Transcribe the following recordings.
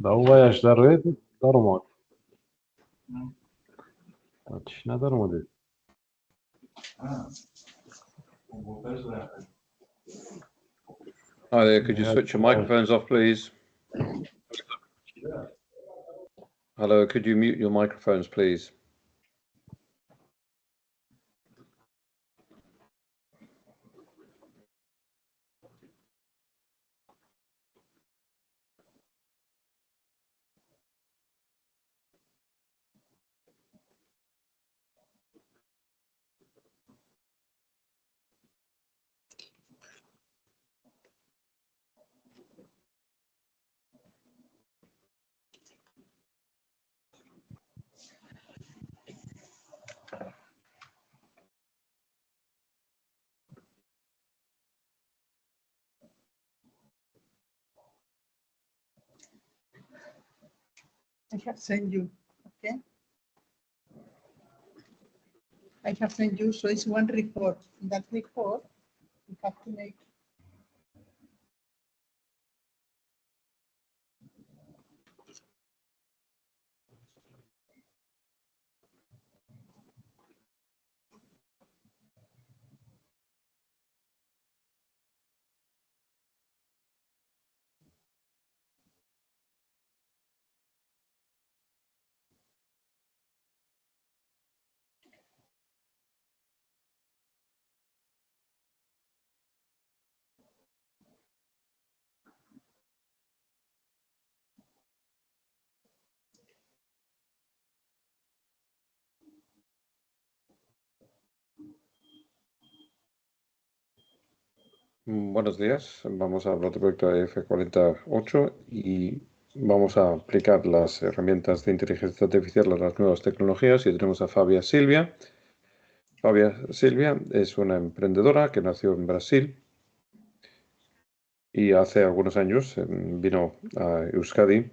Da voyajlar red darmod. Atishna darmod. Hi there, could you switch your microphones off, please? Hello, could you mute your microphones, please? I have sent you, okay? I have sent you, so it's one report. In that report, you have to make. Buenos días, vamos a hablar del proyecto F48 y vamos a aplicar las herramientas de inteligencia artificial a las nuevas tecnologías y tenemos a Fabia Silvia. Fabia Silvia es una emprendedora que nació en Brasil y hace algunos años vino a Euskadi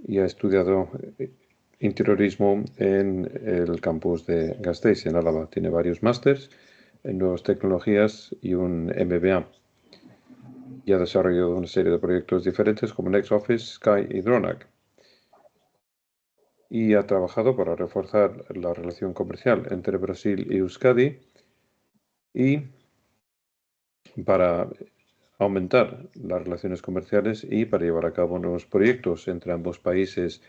y ha estudiado interiorismo en el campus de Gasteiz, en Álava. Tiene varios másters en nuevas tecnologías y un MBA. Y ha desarrollado una serie de proyectos diferentes como NextOffice, Sky y Dronac. Y ha trabajado para reforzar la relación comercial entre Brasil y Euskadi y para aumentar las relaciones comerciales y para llevar a cabo nuevos proyectos entre ambos países.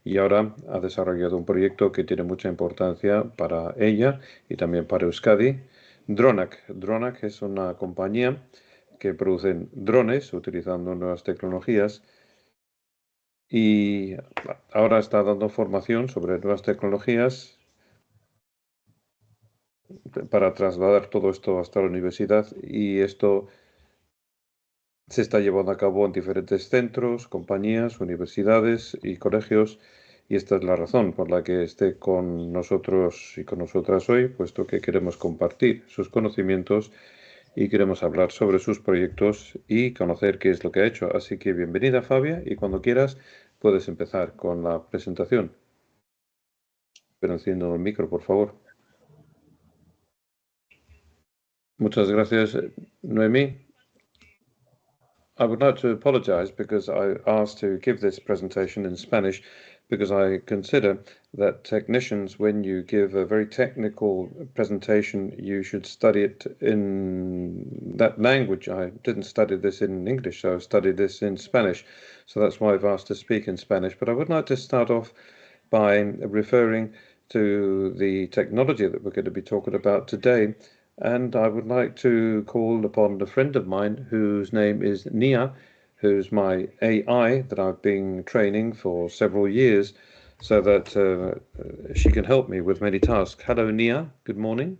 Y ahora ha desarrollado un proyecto que tiene mucha importancia para ella y también para Euskadi. Dronac. Dronac es una compañía que produce drones utilizando nuevas tecnologías y ahora está dando formación sobre nuevas tecnologías para trasladar todo esto hasta la universidad y esto se está llevando a cabo en diferentes centros, compañías, universidades y colegios y esta es la razón por la que esté con nosotros y con nosotras hoy, puesto que queremos compartir sus conocimientos y queremos hablar sobre sus proyectos y conocer qué es lo que ha hecho. Así que bienvenida, Fabia, y cuando quieras puedes empezar con la presentación. Pero enciendo el micro, por favor. Muchas gracias, Noemí. I would like to apologize because I asked to give this presentation in Spanish because I consider that technicians, when you give a very technical presentation, you should study it in that language. I didn't study this in English, so I studied this in Spanish. So that's why I've asked to speak in Spanish. But I would like to start off by referring to the technology that we're going to be talking about today. And I would like to call upon a friend of mine whose name is Nia, who's my AI that I've been training for several years so that she can help me with many tasks. Hello, Nia. Good morning.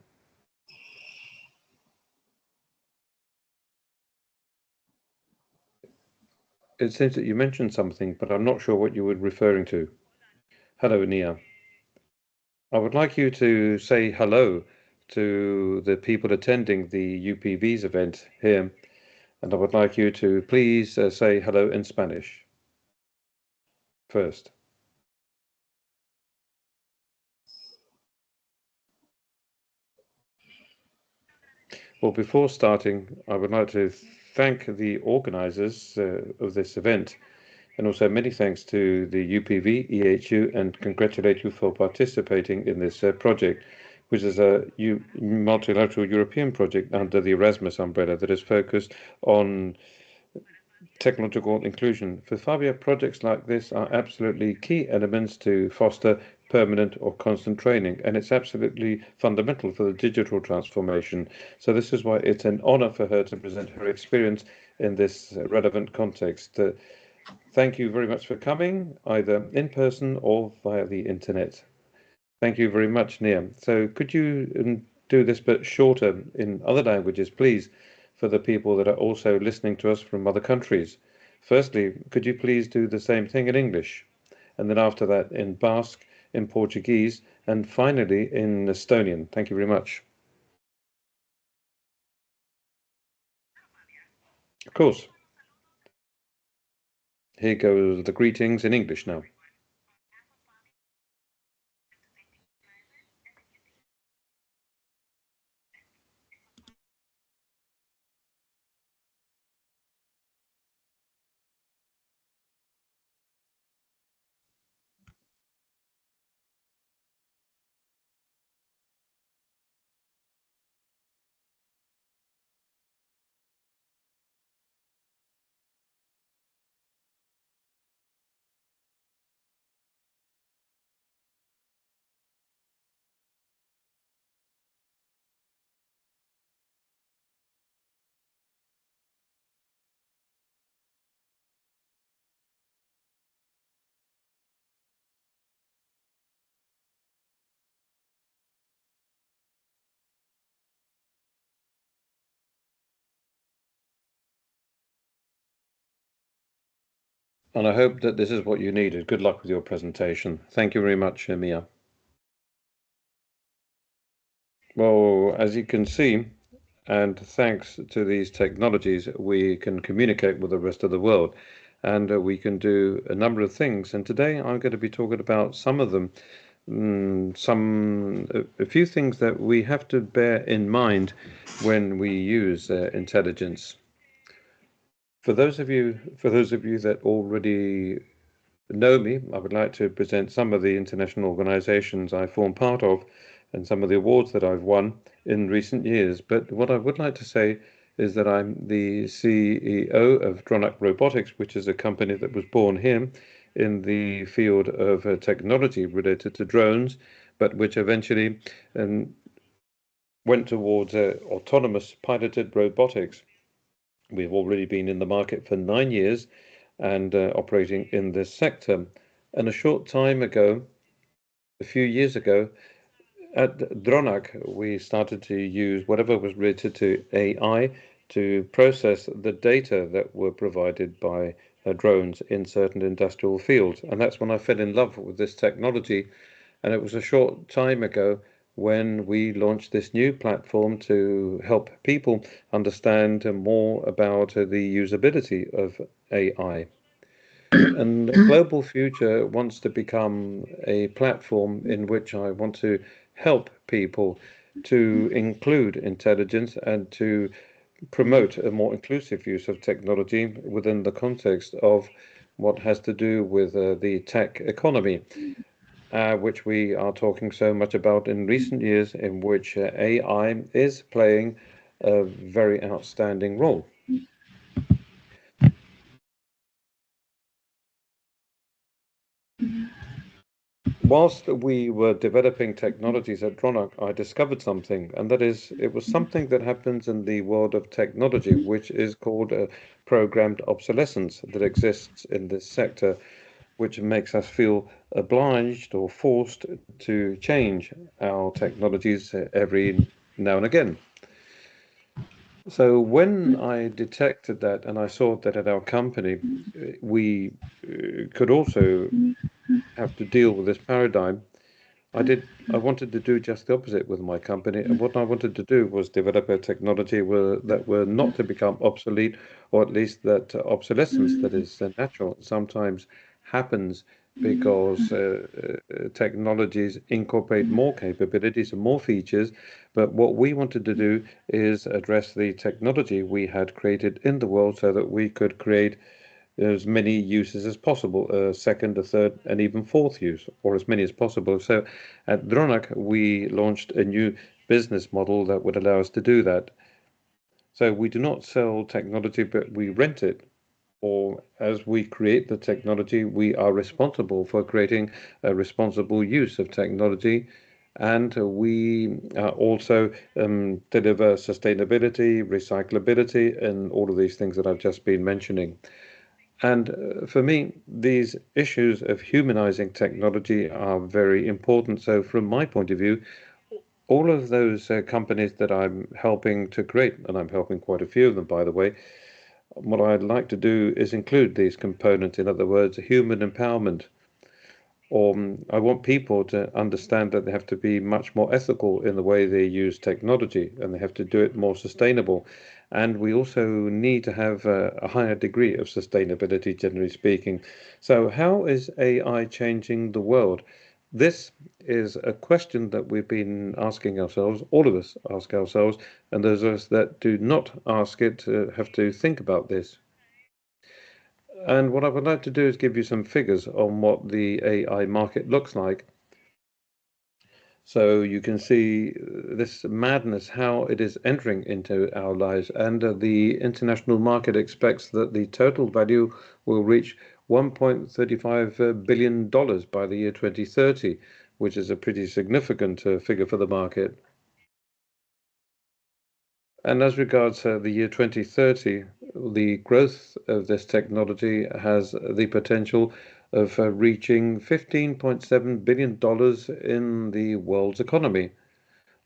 It seems that you mentioned something, but I'm not sure what you were referring to. Hello, Nia. I would like you to say hello to the people attending the UPV's event here, and I would like you to please say hello in Spanish first. Well, before starting, I would like to thank the organizers of this event, and also many thanks to the UPV, EHU, and congratulate you for participating in this project, which is a multilateral European project under the Erasmus umbrella that is focused on technological inclusion. For 5-year projects like this are absolutely key elements to foster permanent or constant training, and it's absolutely fundamental for the digital transformation. So this is why it's an honor for her to present her experience in this relevant context. Thank you very much for coming, either in person or via the internet. Thank you very much, Nia. So could you do this but shorter in other languages, please, for the people that are also listening to us from other countries? Firstly, could you please do the same thing in English? And then after that in Basque, in Portuguese, and finally in Estonian. Thank you very much. Of course. Here goes the greetings in English now. And I hope that this is what you needed. Good luck with your presentation. Thank you very much, Mia. Well, as you can see, and thanks to these technologies, we can communicate with the rest of the world, and we can do a number of things. And today I'm going to be talking about some of them, a few things that we have to bear in mind when we use intelligence. For those of you that already know me, I would like to present some of the international organizations I form part of and some of the awards that I've won in recent years. But what I would like to say is that I'm the CEO of Dronak Robotics, which is a company that was born here in the field of technology related to drones, but which eventually went towards autonomous piloted robotics. We've already been in the market for 9 years and operating in this sector. And a short time ago, a few years ago, at Dronak, we started to use whatever was related to AI to process the data that were provided by drones in certain industrial fields. And that's when I fell in love with this technology. And it was a short time ago when we launched this new platform to help people understand more about the usability of AI. And Global Future wants to become a platform in which I want to help people to include intelligence and to promote a more inclusive use of technology within the context of what has to do with the tech economy, which we are talking so much about in recent years, in which AI is playing a very outstanding role. whilst we were developing technologies at Dronach, I discovered something, and that is, it was something that happens in the world of technology, which is called programmed obsolescence that exists in this sector, which makes us feel obliged or forced to change our technologies every now and again. So when I detected that and I saw that at our company, we could also have to deal with this paradigm, I wanted to do just the opposite with my company. And what I wanted to do was develop a technology that were not to become obsolete, or at least that obsolescence that is natural sometimes happens because technologies incorporate more capabilities and more features. But what we wanted to do is address the technology we had created in the world so that we could create as many uses as possible, a second, a third, and even fourth use, or as many as possible. So at Dronach, we launched a new business model that would allow us to do that. So we do not sell technology, but we rent it. Or as we create the technology, we are responsible for creating a responsible use of technology. And we also deliver sustainability, recyclability, and all of these things that I've just been mentioning. And for me, these issues of humanizing technology are very important. So from my point of view, all of those companies that I'm helping to create, and I'm helping quite a few of them, by the way, what I'd like to do is include these components, in other words, human empowerment. Or I want people to understand that they have to be much more ethical in the way they use technology, and they have to do it more sustainable. And we also need to have a higher degree of sustainability, generally speaking. So how is AI changing the world? This is a question that we've been asking ourselves, all of us ask ourselves, and those of us that do not ask it have to think about this. And what I would like to do is give you some figures on what the AI market looks like. So you can see this madness, how it is entering into our lives. And the international market expects that the total value will reach $1.35 billion by the year 2030, which is a pretty significant figure for the market. And as regards the year 2030, the growth of this technology has the potential of reaching $15.7 billion in the world's economy.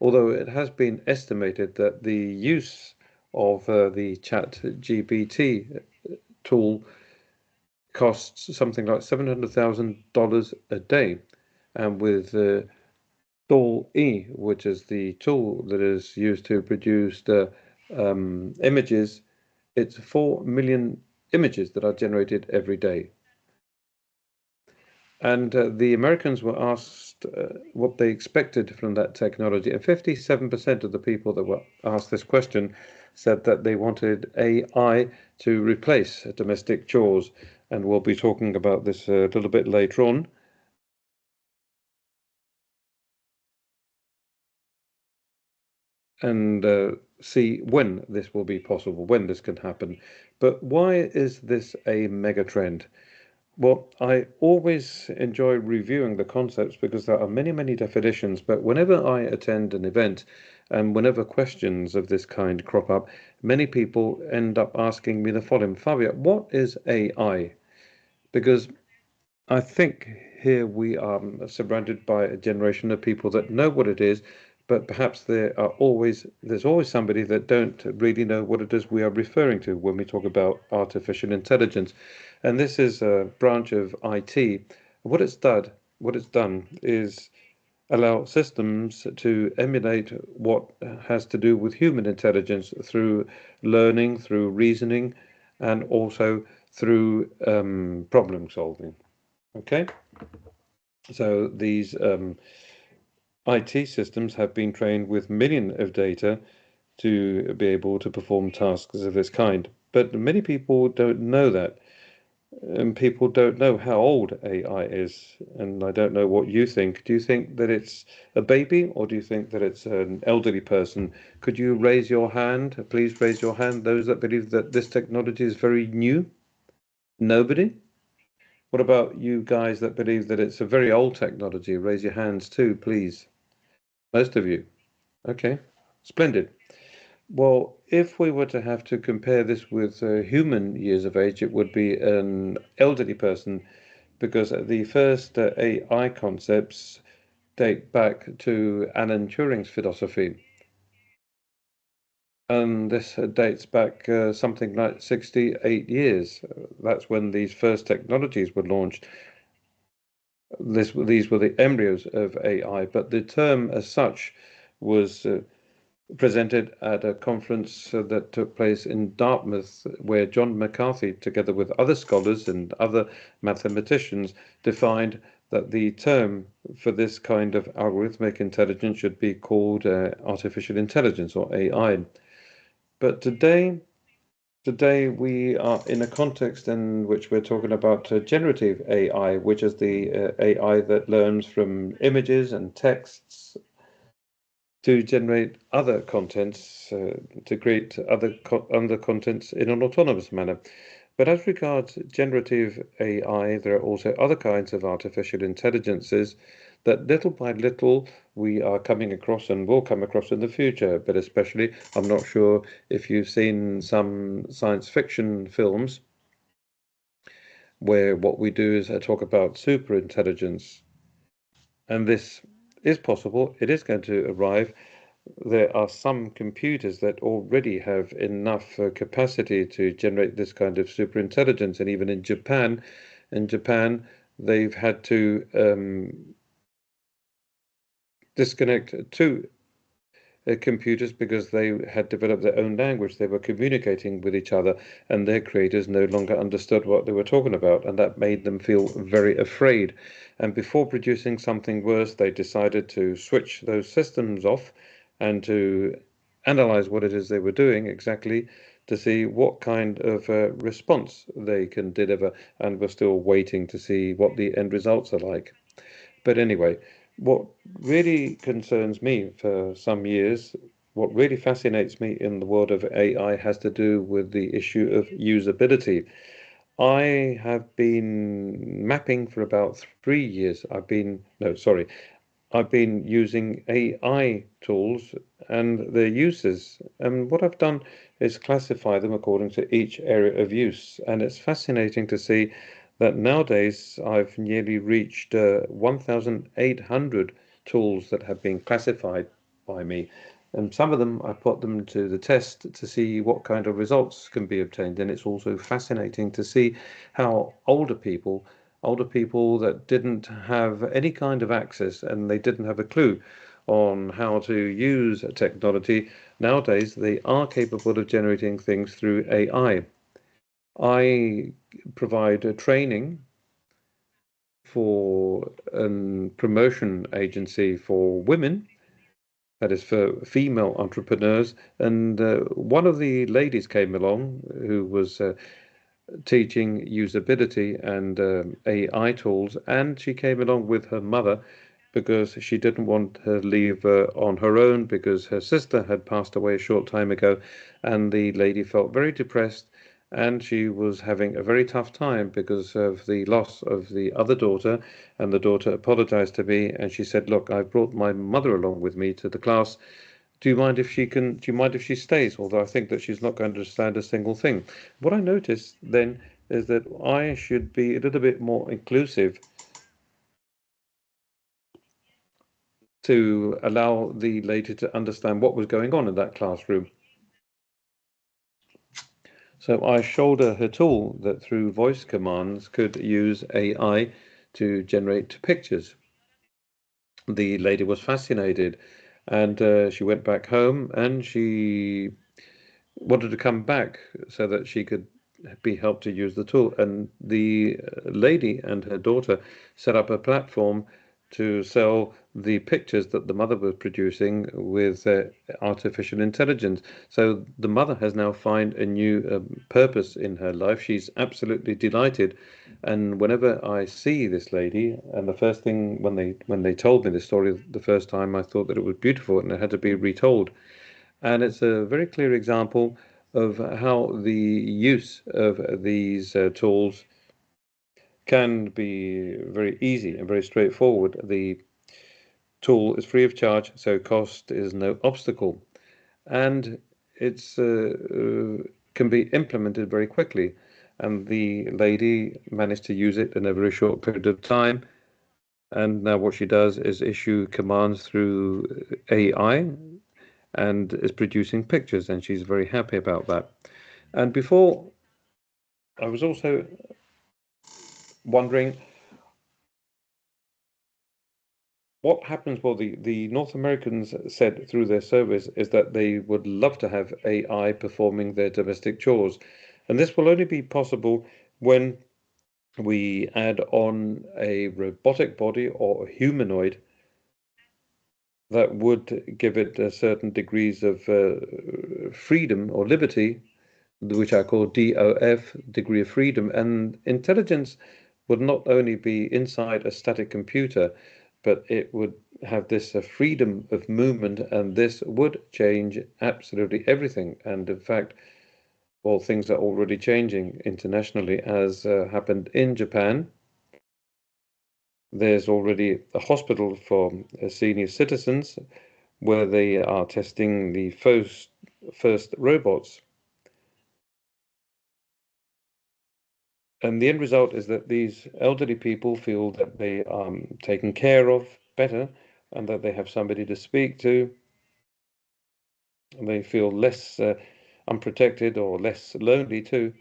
Although it has been estimated that the use of the ChatGPT tool costs something like $700,000 a day. And with Day-2, which is the tool that is used to produce the images, it's 4 million images that are generated every day. And the Americans were asked what they expected from that technology, and 57% of the people that were asked this question said that they wanted AI to replace domestic chores. And we'll be talking about this a little bit later on. And see when this will be possible, when this can happen. But why is this a mega trend? Well, I always enjoy reviewing the concepts because there are many, many definitions. But whenever I attend an event and whenever questions of this kind crop up, many people end up asking me the following: Fabio, what is AI? Because I think here we are surrounded by a generation of people that know what it is, but perhaps there's always somebody that don't really know what it is we are referring to when we talk about artificial intelligence. And this is a branch of IT. What it's done is allow systems to emulate what has to do with human intelligence through learning, through reasoning, and also through problem solving. Okay, so these IT systems have been trained with millions of data to be able to perform tasks of this kind. But many people don't know that. And people don't know how old AI is. And I don't know what you think. Do you think that it's a baby, or do you think that it's an elderly person? Could you raise your hand? Please raise your hand, those that believe that this technology is very new. Nobody? What about you guys that believe that it's a very old technology? Raise your hands too, please. Most of you. Okay, splendid. Well, if we were to have to compare this with human years of age, it would be an elderly person, because the first AI concepts date back to Alan Turing's philosophy. And this dates back something like 68 years. That's when these first technologies were launched. These were the embryos of AI, but the term as such was presented at a conference that took place in Dartmouth, where John McCarthy, together with other scholars and other mathematicians, defined that the term for this kind of algorithmic intelligence should be called artificial intelligence, or AI. But today we are in a context in which we're talking about generative AI, which is the AI that learns from images and texts to generate other contents, to create other contents in an autonomous manner. But as regards generative AI, there are also other kinds of artificial intelligences that little by little we are coming across and will come across in the future. But especially, I'm not sure if you've seen some science fiction films where what we do is talk about super intelligence. And this is possible, it is going to arrive. There are some computers that already have enough capacity to generate this kind of super intelligence, and even in Japan, they've had to disconnect two computers because they had developed their own language. They were communicating with each other, and their creators no longer understood what they were talking about, and that made them feel very afraid. And before producing something worse, they decided to switch those systems off and to analyze what it is they were doing exactly, to see what kind of response they can deliver. And we're still waiting to see what the end results are like. But anyway, what really concerns me for some years, what really fascinates me in the world of AI, has to do with the issue of usability. I have been mapping for about 3 years. I've been using AI tools and their uses. And what I've done is classify them according to each area of use. And it's fascinating to see that nowadays I've nearly reached 1,800 tools that have been classified by me. And some of them, I put them to the test to see what kind of results can be obtained. And it's also fascinating to see how older people that didn't have any kind of access and they didn't have a clue on how to use technology. Nowadays, they are capable of generating things through AI. I provide a training for a promotion agency for women, that is for female entrepreneurs. And one of the ladies came along who was teaching usability and AI tools, and she came along with her mother because she didn't want her to leave on her own, because her sister had passed away a short time ago, and the lady felt very depressed, and she was having a very tough time because of the loss of the other daughter. And the daughter apologized to me, and she said, look, I brought my mother along with me to the class. Do you mind if she stays? Although I think that she's not going to understand a single thing. What I noticed then is that I should be a little bit more inclusive to allow the lady to understand what was going on in that classroom. So I showed her her tool that through voice commands could use AI to generate pictures. The lady was fascinated, and she went back home and she wanted to come back so that she could be helped to use the tool. And the lady and her daughter set up a platform to sell the pictures that the mother was producing with artificial intelligence. So the mother has now found a new purpose in her life. She's absolutely delighted. And whenever I see this lady, and the first thing when they told me the story the first time, I thought that it was beautiful and it had to be retold. And it's a very clear example of how the use of these tools can be very easy and very straightforward. The tool is free of charge, so cost is no obstacle, and it's can be implemented very quickly. And the lady managed to use it in a very short period of time. And now what she does is issue commands through AI and is producing pictures, and she's very happy about that. And before, I was also wondering what happens. Well, the North Americans said through their service is that they would love to have AI performing their domestic chores. And this will only be possible when we add on a robotic body or a humanoid that would give it a certain degrees of freedom or liberty, which I call DOF, degree of freedom. And intelligence would not only be inside a static computer, but it would have this freedom of movement, and this would change absolutely everything. And in fact, well, things are already changing internationally, as happened in Japan. There's already a hospital for senior citizens where they are testing the first robots. And the end result is that these elderly people feel that they are taken care of better and that they have somebody to speak to. And they feel less unprotected or less lonely too.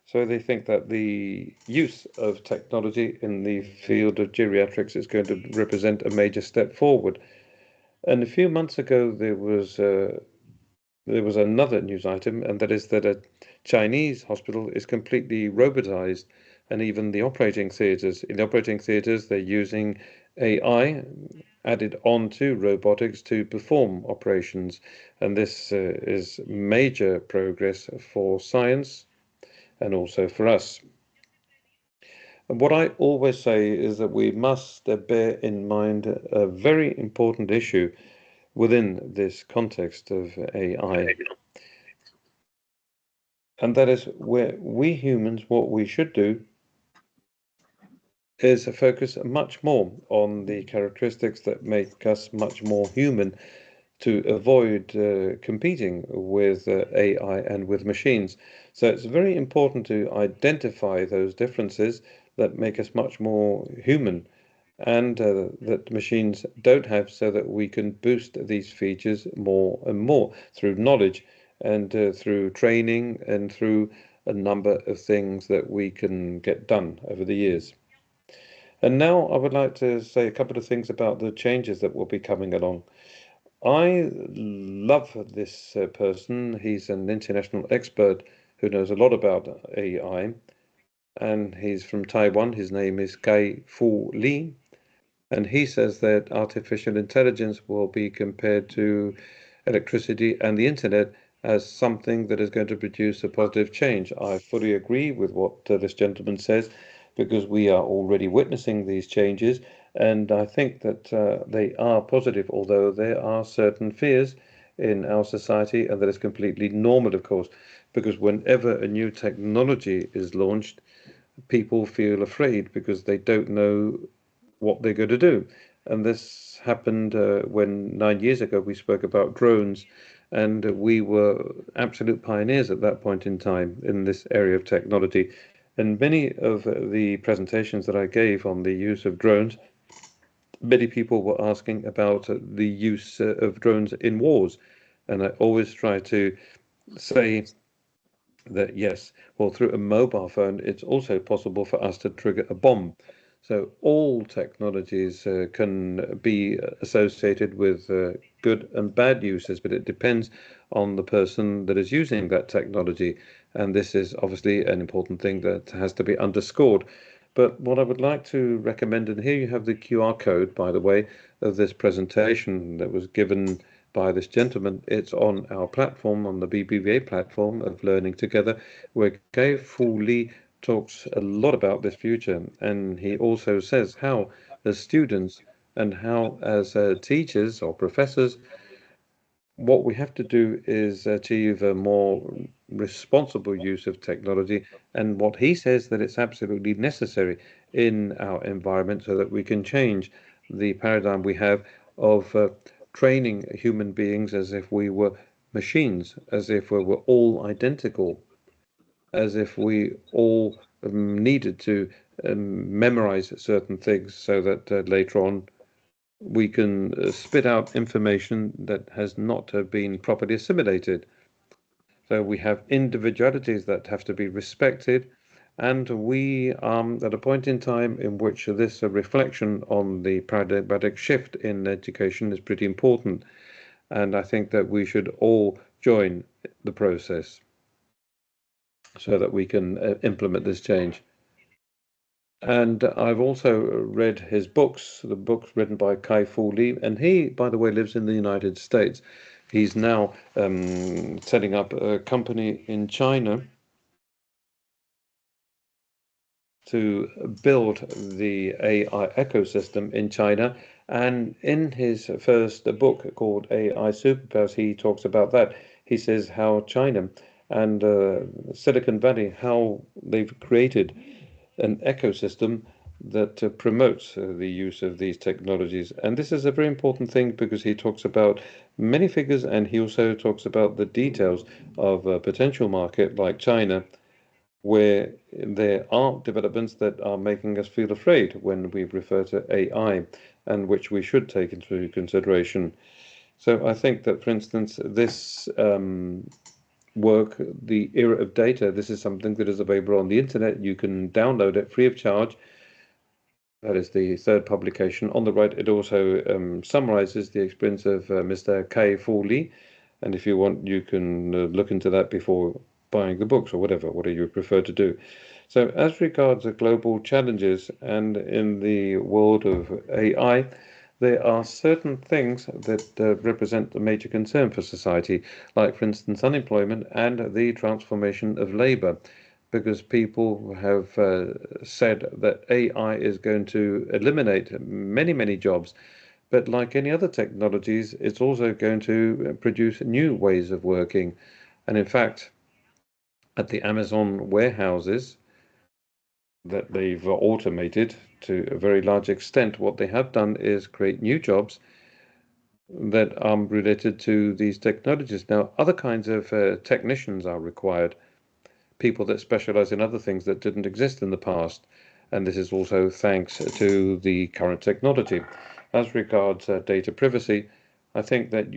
So they think that the use of technology in the field of geriatrics is going to represent a major step forward. And a few months ago, there was another news item, and that is that a Chinese hospital is completely robotized, and even the operating theaters. In the operating theaters, they're using AI added onto robotics to perform operations, and this is major progress for science and also for us. And what I always say is that we must bear in mind a very important issue within this context of AI. And that is where we humans, what we should do is focus much more on the characteristics that make us much more human to avoid competing with AI and with machines. So it's very important to identify those differences that make us much more human and that machines don't have, so that we can boost these features more and more through knowledge and through training and through a number of things that we can get done over the years. And now I would like to say a couple of things about the changes that will be coming along. I love this person. He's an international expert who knows a lot about AI, and he's from Taiwan. His name is Kai-Fu Lee, and he says that artificial intelligence will be compared to electricity and the internet as something that is going to produce a positive change. I fully agree with what this gentleman says, because we are already witnessing these changes, and I think that they are positive, although there are certain fears in our society, and that is completely normal, of course, because whenever a new technology is launched, people feel afraid because they don't know what they're going to do. And this happened when 9 years ago we spoke about drones, and we were absolute pioneers at that point in time in this area of technology. And many of the presentations that I gave on the use of drones, many people were asking about the use of drones in wars. And I always try to say that yes, well, through a mobile phone, it's also possible for us to trigger a bomb. So all technologies can be associated with good and bad uses, but it depends on the person that is using that technology. And this is obviously an important thing that has to be underscored. But what I would like to recommend, and here you have the QR code, by the way, of this presentation that was given by this gentleman. It's on our platform, on the BBVA platform of Learning Together, where Kai-Fu Lee talks a lot about this future. And he also says how, as students and how as teachers or professors, what we have to do is achieve a more responsible use of technology, and what he says that it's absolutely necessary in our environment so that we can change the paradigm we have of training human beings as if we were machines, as if we were all identical, as if we all needed to memorize certain things so that later on we can spit out information that has not been properly assimilated. So we have individualities that have to be respected, and we are at a point in time in which this reflection on the paradigmatic shift in education is pretty important, and I think that we should all join the process so that we can implement this change. And I've also read his books, the books written by Kai-Fu Lee, and he, by the way, lives in the United States. He's now setting up a company in China to build the AI ecosystem in China. And in his first book called AI Superpowers, he talks about that. He says how China and Silicon Valley, how they've created an ecosystem that promotes the use of these technologies. And this is a very important thing because he talks about many figures, and he also talks about the details of a potential market like China, where there are developments that are making us feel afraid when we refer to AI, and which we should take into consideration. So I think that, for instance, this work, the era of data, this is something that is available on the internet. You can download it free of charge. That is the third publication. On the right, it also summarizes the experience of Mr. Kai-Fu Lee. And if you want, you can look into that before buying the books or whatever you prefer to do. So as regards the global challenges and in the world of AI, there are certain things that represent a major concern for society, like, for instance, unemployment and the transformation of labor, because people have said that AI is going to eliminate many, many jobs. But like any other technologies, it's also going to produce new ways of working. And in fact, at the Amazon warehouses that they've automated to a very large extent, what they have done is create new jobs that are related to these technologies. Now, other kinds of technicians are required, people that specialize in other things that didn't exist in the past. And this is also thanks to the current technology. As regards data privacy, I think that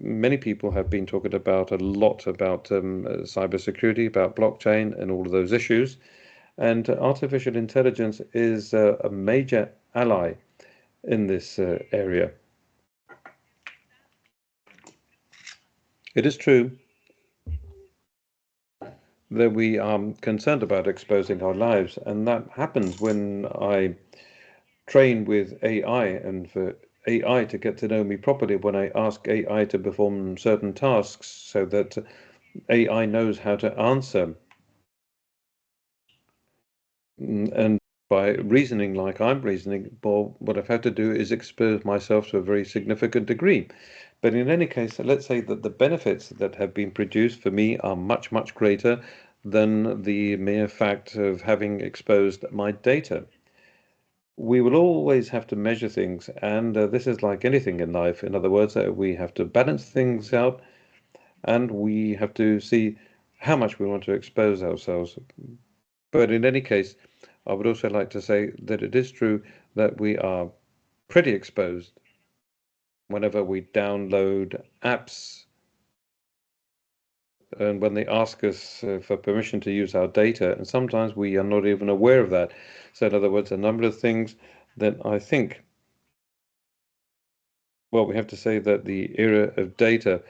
many people have been talking about a lot about cybersecurity, about blockchain and all of those issues. And artificial intelligence is a major ally in this area. It is true that we are concerned about exposing our lives, and that happens when I train with AI, and for AI to get to know me properly, when I ask AI to perform certain tasks so that AI knows how to answer. And by reasoning like I'm reasoning, well, what I've had to do is expose myself to a very significant degree. But in any case, let's say that the benefits that have been produced for me are much, much greater than the mere fact of having exposed my data. We will always have to measure things, and this is like anything in life. In other words, we have to balance things out, and we have to see how much we want to expose ourselves. But in any case, I would also like to say that it is true that we are pretty exposed whenever we download apps and when they ask us for permission to use our data, and sometimes we are not even aware of that. So in other words, a number of things that I think, well, we have to say that the era of data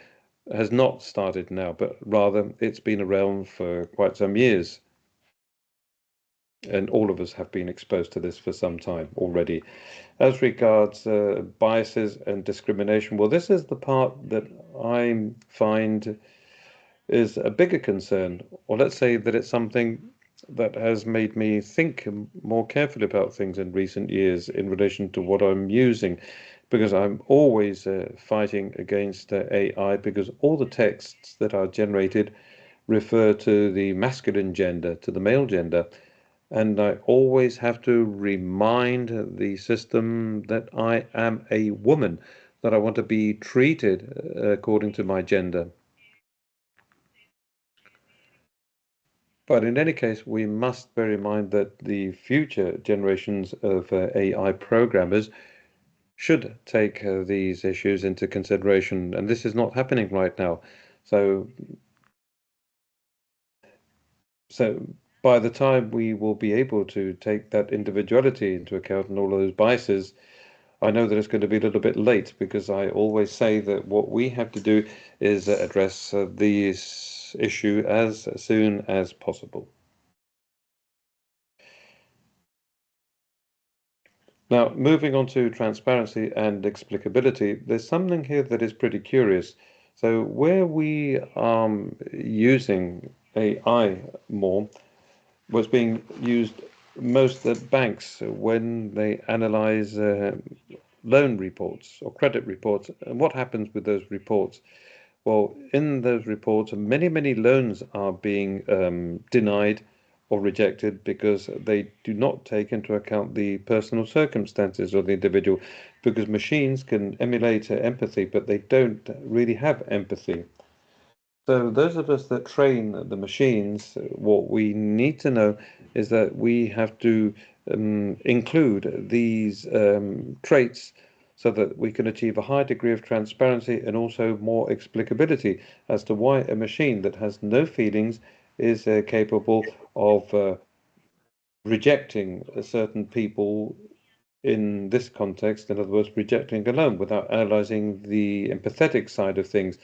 has not started now, but rather it's been around for quite some years. And all of us have been exposed to this for some time already. As regards biases and discrimination, well, this is the part that I find is a bigger concern, or let's say that it's something that has made me think more carefully about things in recent years in relation to what I'm using. because I'm always fighting against AI, because all the texts that are generated refer to the masculine gender, to the male gender. And I always have to remind the system that I am a woman, that I want to be treated according to my gender. But in any case, we must bear in mind that the future generations of AI programmers should take these issues into consideration, and this is not happening right now. So by the time we will be able to take that individuality into account and all those biases, I know that it's going to be a little bit late, because I always say that what we have to do is address this issue as soon as possible. Now, moving on to transparency and explicability, there's something here that is pretty curious. So where we are using AI more, was being used most at banks when they analyze loan reports or credit reports. And what happens with those reports? Well, in those reports, many, many loans are being denied or rejected because they do not take into account the personal circumstances of the individual, because machines can emulate empathy, but they don't really have empathy. So those of us that train the machines, what we need to know is that we have to include these traits so that we can achieve a high degree of transparency and also more explicability as to why a machine that has no feelings is capable of rejecting certain people in this context. In other words, rejecting a loan without analyzing the empathetic side of things.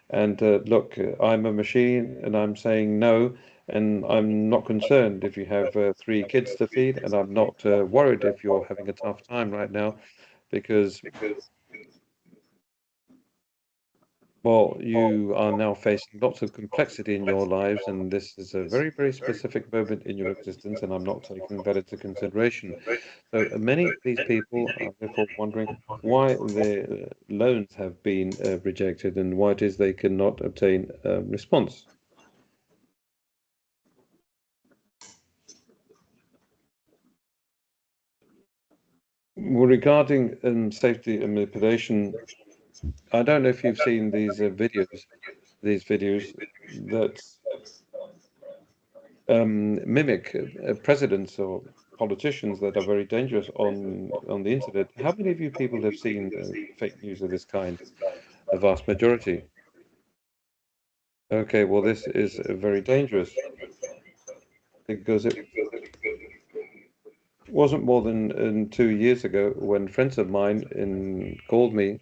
And look, I'm a machine and I'm saying no, and I'm not concerned if you have 3 kids to feed, and I'm not worried if you're having a tough time right now, because, well, you are now facing lots of complexity in your lives, and this is a very, very specific moment in your existence, and I'm not taking that into consideration. So many of these people are therefore wondering why their loans have been rejected and why it is they cannot obtain a response. Well, regarding safety and manipulation, I don't know if you've seen these videos that mimic presidents or politicians that are very dangerous on the internet. How many of you people have seen fake news of this kind? The vast majority. Okay, well, this is very dangerous, because it wasn't more than 2 years ago when friends of mine called me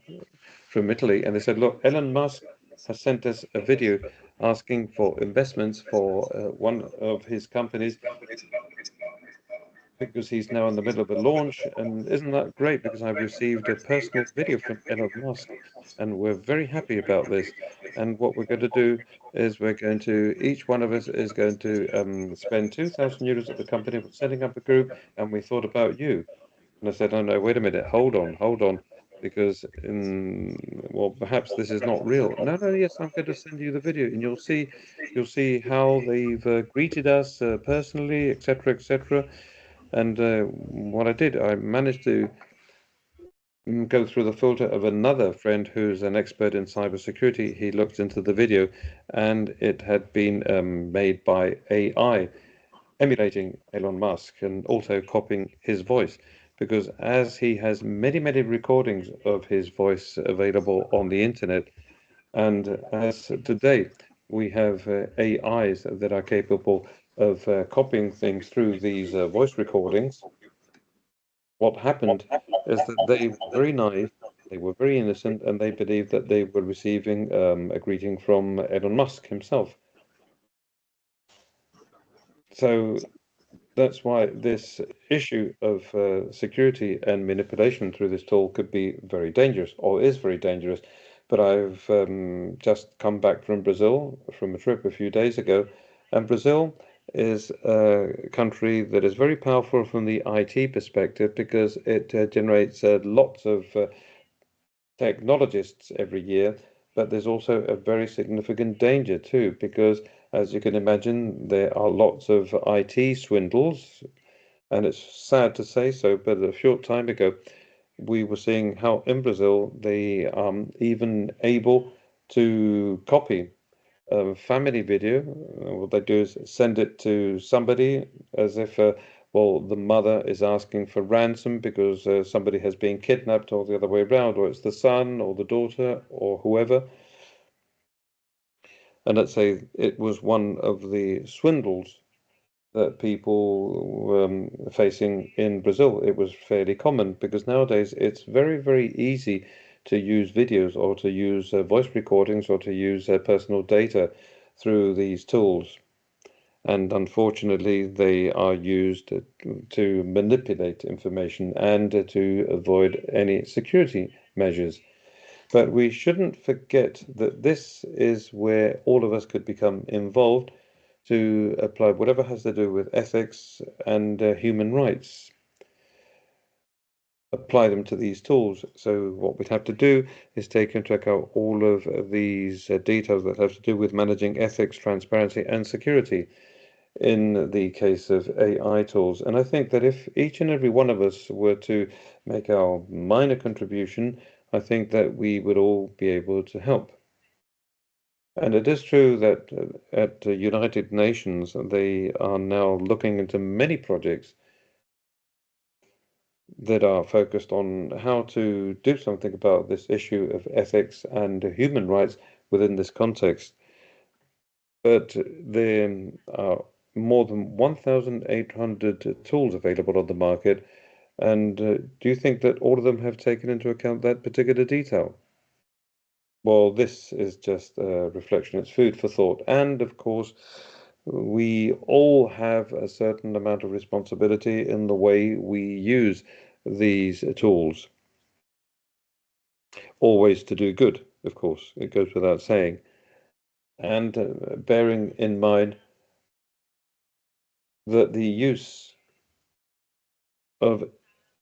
from Italy, and they said, "Look, Elon Musk has sent us a video asking for investments for one of his companies, because he's now in the middle of a launch. And isn't that great? Because I've received a personal video from Elon Musk, and we're very happy about this. And what we're going to do is each one of us is going to spend 2,000 euros at the company. We're setting up a group, and we thought about you." And I said, "Oh no, wait a minute, hold on, because well, perhaps this is not real." "No, no, yes, I'm going to send you the video, and you'll see how they've greeted us personally, etc., etc." And what I did, I managed to go through the filter of another friend who's an expert in cybersecurity. He looked into the video, and it had been made by AI, emulating Elon Musk and also copying his voice. Because as he has many, many recordings of his voice available on the internet, and as today we have AIs that are capable of copying things through these voice recordings, what happened is that they were very naive, they were very innocent, and they believed that they were receiving a greeting from Elon Musk himself. So that's why this issue of security and manipulation through this tool could be very dangerous, or is very dangerous. But I've just come back from Brazil from a trip a few days ago, and Brazil is a country that is very powerful from the IT perspective, because it generates lots of technologists every year, but there's also a very significant danger too, because as you can imagine, there are lots of IT swindles, and it's sad to say so, but a short time ago, we were seeing how in Brazil they even able to copy a family video. What they do is send it to somebody as if, well, the mother is asking for ransom because somebody has been kidnapped, or the other way around, or it's the son or the daughter or whoever. And let's say it was one of the swindles that people were facing in Brazil. It was fairly common because nowadays it's very, very easy to use videos or to use voice recordings or to use personal data through these tools. And unfortunately, they are used to manipulate information and to avoid any security measures. But we shouldn't forget that this is where all of us could become involved to apply whatever has to do with ethics and human rights. Apply them to these tools. So what we'd have to do is take into account all of these details that have to do with managing ethics, transparency, and security in the case of AI tools. And I think that if each and every one of us were to make our minor contribution, I think that we would all be able to help. And it is true that at the United Nations, they are now looking into many projects that are focused on how to do something about this issue of ethics and human rights within this context. But there are more than 1,800 tools available on the market. And do you think that all of them have taken into account that particular detail? Well, this is just a reflection. It's food for thought. And of course, we all have a certain amount of responsibility in the way we use these tools. Always to do good, of course, it goes without saying. And bearing in mind that the use of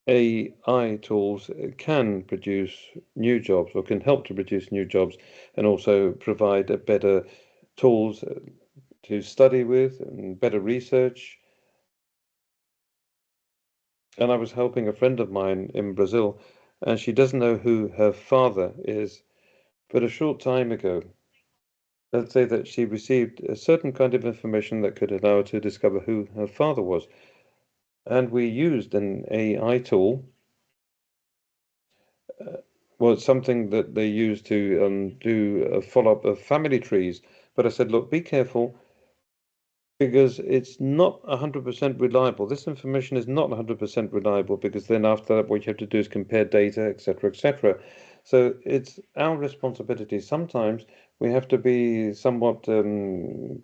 AI tools can produce new jobs or can help to produce new jobs and also provide better tools to study with and better research. And I was helping a friend of mine in Brazil, and she doesn't know who her father is. But a short time ago, let's say that she received a certain kind of information that could allow her to discover who her father was. And we used an AI tool. Well, it's something that they use to do a follow-up of family trees. But I said, look, be careful because it's not 100% reliable. This information is not 100% reliable because then after that, what you have to do is compare data, etc., etc. So it's our responsibility. Sometimes we have to be somewhat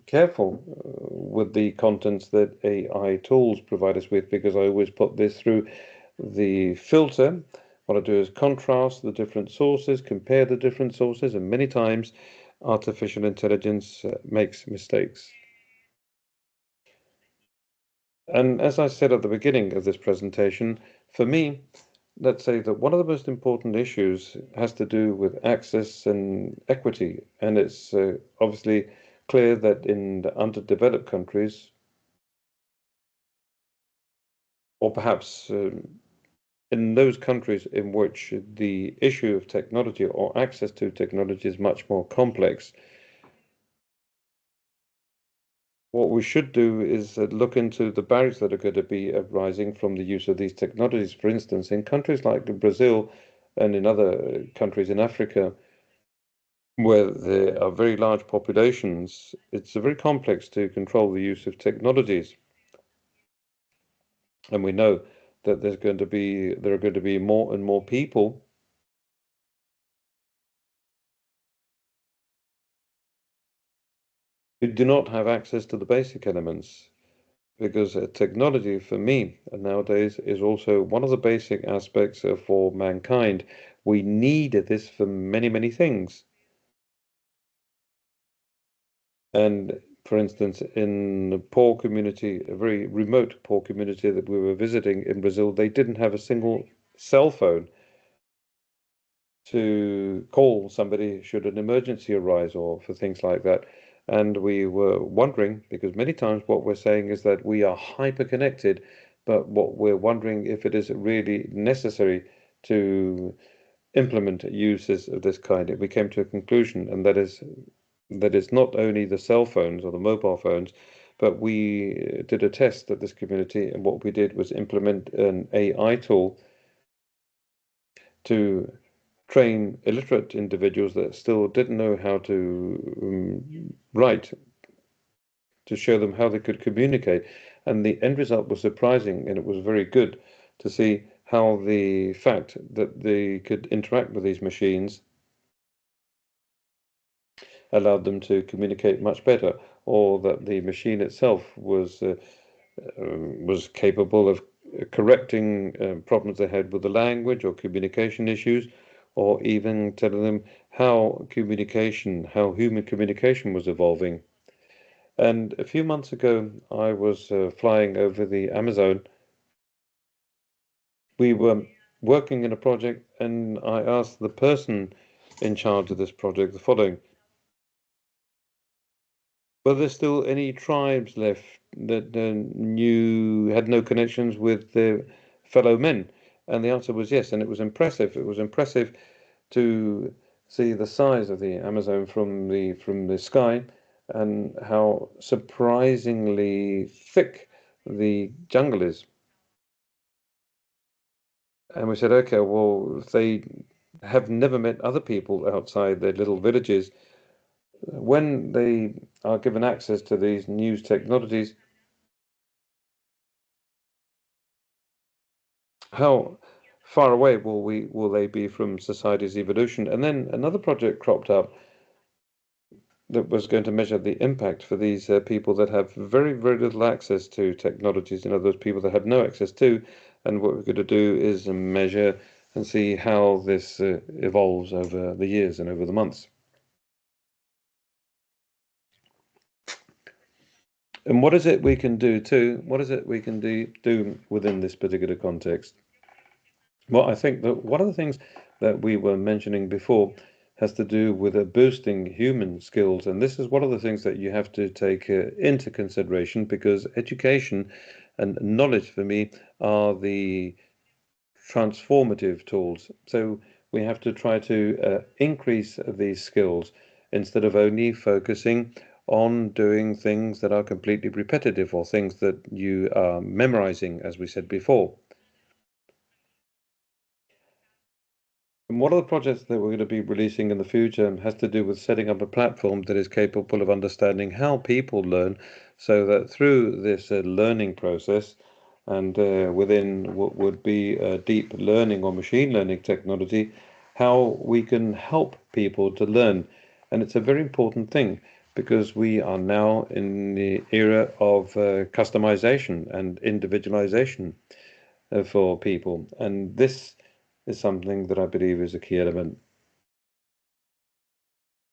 careful with the contents that AI tools provide us with, because I always put this through the filter. What I do is contrast the different sources, compare the different sources, and many times artificial intelligence makes mistakes. And as I said at the beginning of this presentation, for me, let's say that one of the most important issues has to do with access and equity. And it's obviously clear that in the underdeveloped countries, or perhaps in those countries in which the issue of technology or access to technology is much more complex, what we should do is look into the barriers that are going to be arising from the use of these technologies. For instance, in countries like Brazil and in other countries in Africa, where there are very large populations, it's very complex to control the use of technologies. And we know that there are going to be more and more people who do not have access to the basic elements. Because technology for me nowadays is also one of the basic aspects for mankind. We need this for many, many things. And for instance, in a poor community, a very remote poor community that we were visiting in Brazil, they didn't have a single cell phone. to call somebody should an emergency arise or for things like that. And we were wondering, because many times what we're saying is that we are hyper connected, but what we're wondering if it is really necessary to implement uses of this kind. We came to a conclusion, and that it's not only the cell phones or the mobile phones, but we did a test at this community, and what we did was implement an AI tool to train illiterate individuals that still didn't know how to write, to show them how they could communicate. And the end result was surprising, and it was very good to see how the fact that they could interact with these machines allowed them to communicate much better, or that the machine itself was capable of correcting problems they had with the language or communication issues, or even telling them how human communication was evolving. And a few months ago, I was flying over the Amazon. We were working in a project, and I asked the person in charge of this project the following: were there still any tribes left that had no connections with their fellow men? And the answer was yes, and it was impressive. It was impressive to see the size of the Amazon from the sky, and how surprisingly thick the jungle is. And we said, okay, well, if they have never met other people outside their little villages, when they are given access to these new technologies, how far away will they be from society's evolution? And then another project cropped up that was going to measure the impact for these people that have very, very little access to technologies, and those people that have no access to. And what we're going to do is measure and see how this evolves over the years and over the months. And what is it we can do too? What is it we can do within this particular context? Well, I think that one of the things that we were mentioning before has to do with boosting human skills. And this is one of the things that you have to take into consideration, because education and knowledge for me are the transformative tools. So we have to try to increase these skills instead of only focusing on doing things that are completely repetitive, or things that you are memorizing, as we said before. And one of the projects that we're going to be releasing in the future has to do with setting up a platform that is capable of understanding how people learn, so that through this learning process, and within what would be deep learning or machine learning technology, how we can help people to learn. And it's a very important thing, because we are now in the era of customization and individualization for people. And this is something that I believe is a key element.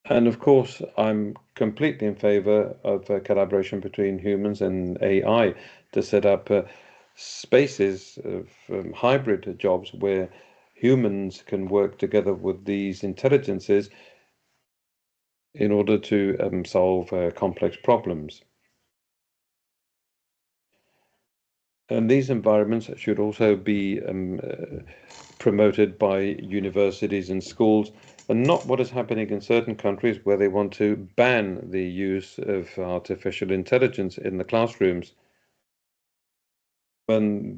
And of course, I'm completely in favor of collaboration between humans and AI to set up spaces of hybrid jobs where humans can work together with these intelligences in order to solve complex problems. And these environments should also be promoted by universities and schools, and not what is happening in certain countries where they want to ban the use of artificial intelligence in the classrooms, when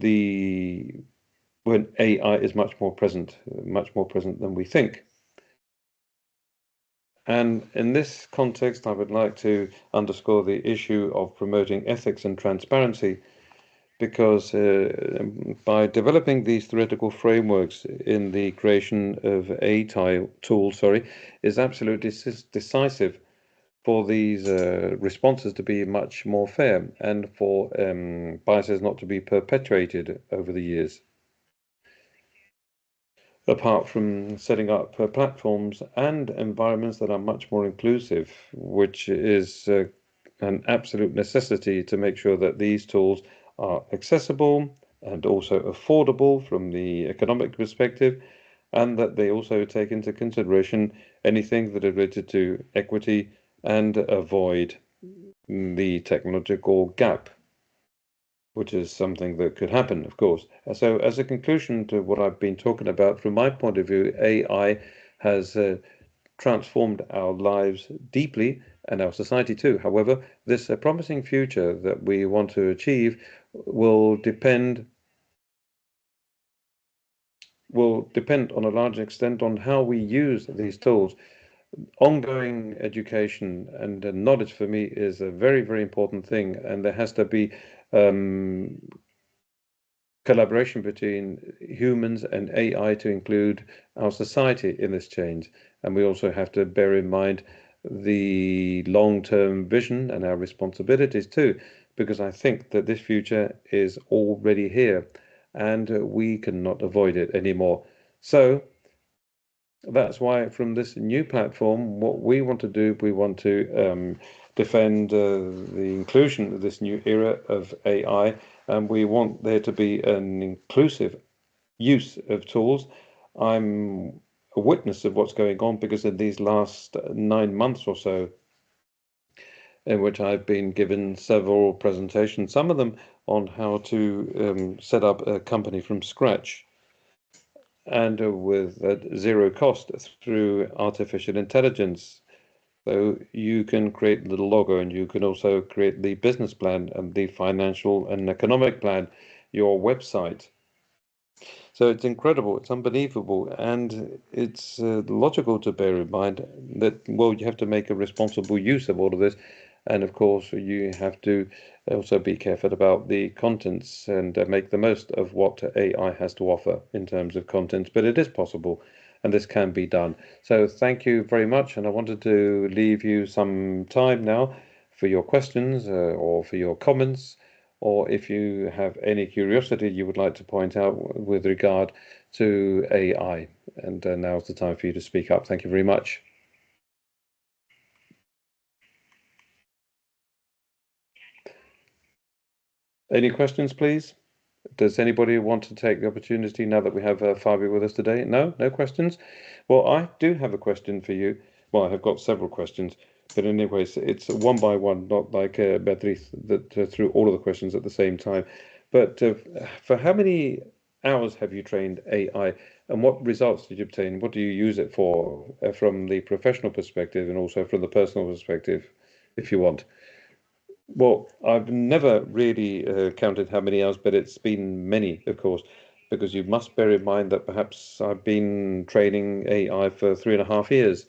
AI is much more present than we think. And in this context, I would like to underscore the issue of promoting ethics and transparency, because by developing these theoretical frameworks in the creation of a tool, is absolutely decisive for these responses to be much more fair, and for biases not to be perpetuated over the years. Apart from setting up platforms and environments that are much more inclusive, which is an absolute necessity to make sure that these tools are accessible and also affordable from the economic perspective, and that they also take into consideration anything that is related to equity and avoid the technological gap, which is something that could happen, of course. So as a conclusion to what I've been talking about, from my point of view, AI has transformed our lives deeply and our society too. However, this promising future that we want to achieve will depend on a large extent on how we use these tools. Ongoing education and knowledge for me is a very, very important thing, and there has to be collaboration between humans and AI to include our society in this change. And we also have to bear in mind the long-term vision and our responsibilities too, because I think that this future is already here and we cannot avoid it anymore. So that's why from this new platform, what we want to do, we want to defend the inclusion of this new era of AI, and we want there to be an inclusive use of tools. I'm a witness of what's going on because in these last 9 months or so, in which I've been given several presentations, some of them on how to set up a company from scratch and with zero cost through artificial intelligence. So you can create the logo and you can also create the business plan and the financial and economic plan, your website. So it's incredible, it's unbelievable, and it's logical to bear in mind that, well, you have to make a responsible use of all of this. And of course, you have to also be careful about the contents and make the most of what AI has to offer in terms of contents. But it is possible, and this can be done. So thank you very much. And I wanted to leave you some time now for your questions or for your comments, or if you have any curiosity you would like to point out with regard to AI. And now's the time for you to speak up. Thank you very much. Any questions, please? Does anybody want to take the opportunity now that we have Fabio with us today? No questions? Well, I do have a question for you. Well, I have got several questions, but anyways, it's one by one, not like Beatriz that threw all of the questions at the same time. But for how many hours have you trained AI, and what results did you obtain? What do you use it for from the professional perspective and also from the personal perspective, if you want? Well, I've never really counted how many hours, but it's been many, of course, because you must bear in mind that perhaps I've been training AI for 3.5 years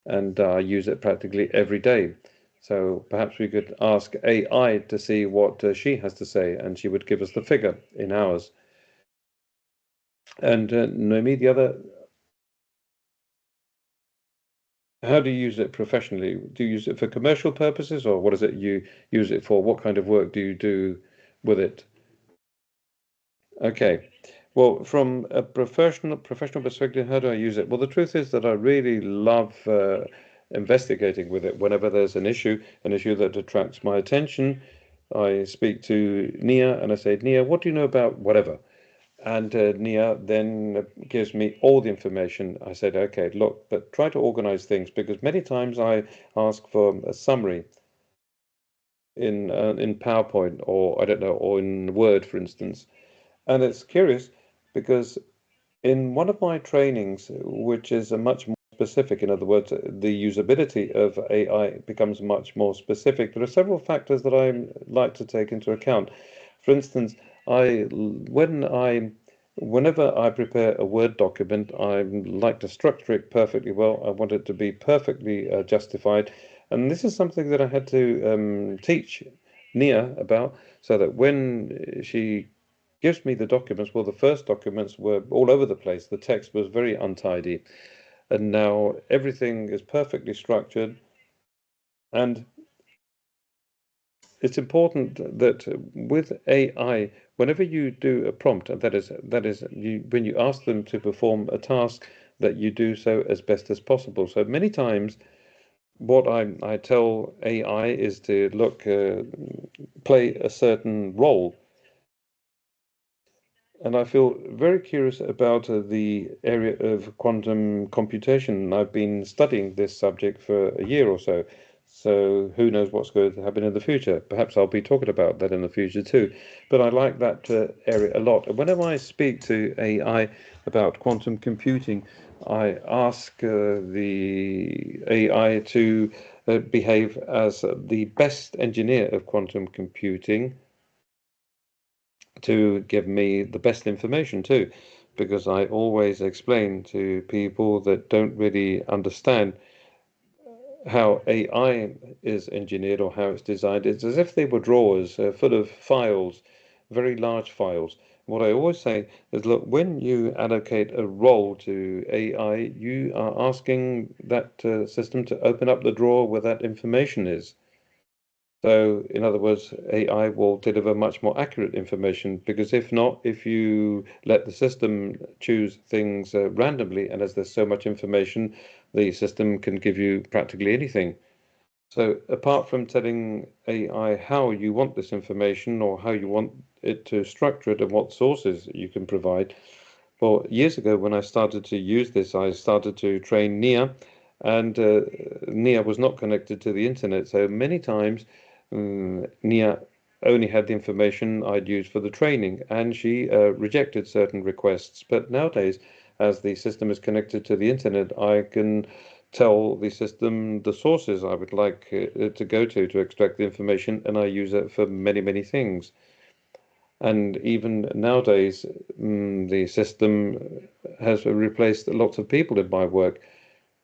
and I use it practically every day. So perhaps we could ask AI to see what she has to say, and she would give us the figure in hours. And Noemi, the other, how do you use it professionally? Do you use it for commercial purposes, or what is it you use it for? What kind of work do you do with it? Okay. Well, from a professional perspective, how do I use it? Well, the truth is that I really love investigating with it. Whenever there's an issue that attracts my attention, I speak to Nia and I say, Nia, what do you know about whatever? And Nia then gives me all the information. I said, okay, look, but try to organize things, because many times I ask for a summary in PowerPoint, or I don't know, or in Word, for instance. And it's curious because in one of my trainings, which is a much more specific, in other words, the usability of AI becomes much more specific. There are several factors that I like to take into account. For instance, whenever I prepare a Word document, I like to structure it perfectly well. I want it to be perfectly justified. And this is something that I had to teach Nia about, so that when she gives me the documents, well, the first documents were all over the place. The text was very untidy. And now everything is perfectly structured. And it's important that with AI, whenever you do a prompt, and that is when you ask them to perform a task, that you do so as best as possible. So many times, what I tell AI is to look, play a certain role. And I feel very curious about the area of quantum computation. I've been studying this subject for a year or so. So who knows what's going to happen in the future? Perhaps I'll be talking about that in the future too. But I like that area a lot. And whenever I speak to AI about quantum computing, I ask the AI to behave as the best engineer of quantum computing, to give me the best information too, because I always explain to people that don't really understand how AI is engineered or how it's designed. It's as if they were drawers full of files, very large files. What I always say is, look, when you allocate a role to AI, you are asking that system to open up the drawer where that information is. So, in other words, AI will deliver much more accurate information, because if not, if you let the system choose things randomly, and as there's so much information, the system can give you practically anything. So, apart from telling AI how you want this information or how you want it to structure it and what sources you can provide, well, years ago when I started to use this, I started to train Nia, and Nia was not connected to the internet. So many times, Nia only had the information I'd used for the training, and she rejected certain requests. But nowadays, as the system is connected to the internet, I can tell the system the sources I would like it to go to extract the information, and I use it for many, many things. And even nowadays, the system has replaced lots of people in my work,